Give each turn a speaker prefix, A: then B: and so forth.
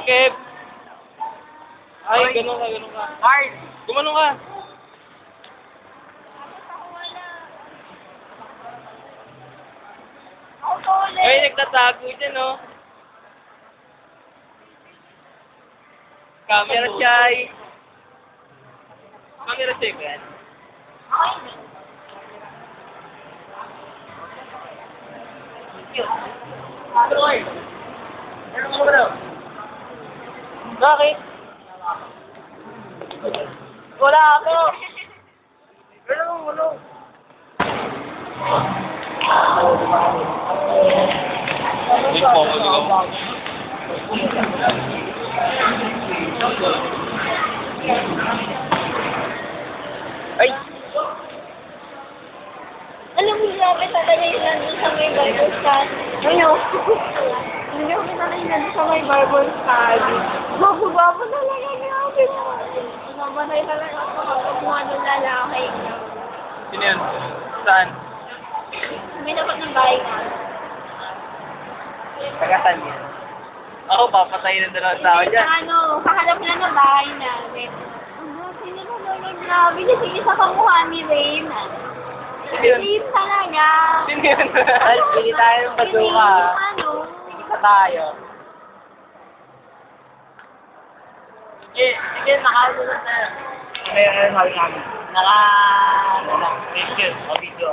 A: Kev. Ay, ganun ka.
B: Hard!
A: Gumanong ka.
C: Ako to ulit.
A: Ay, nagtatago dyan, no? Camera shy. Camera shy ba yan?
C: Ako hindi.
B: Troy! Ano mo ba daw?
A: Bakit?
B: Wala ako! Wala.
A: Hindi po ako ligaw. Ay!
C: Alam mo, grabe talaga yun nandun sa may Bible study. Ano? Hindi ako talaga yun nandun sa may Bible study. Bago-bago talaga, grabe naman. Mamatay talaga ako kapag kung anong lalaki.
A: Sino yun? Saan?
C: May dapat ng bahay nga.
A: Tagasan yan. Ako, papatayin ng dalawang tao dyan.
C: Ano, kahalap lang ng bahay namin. Ano, sino na naman grabe? Kasi isa kamukha ni Rain.
A: Sino yun?
C: Rain talaga.
A: Sino yun?
B: Ay, pili tayo ng bazooka.
C: Ano?
B: Isa tayo. Sige, nakasunod na. Ano sabi namin? Ano lang, picture o video.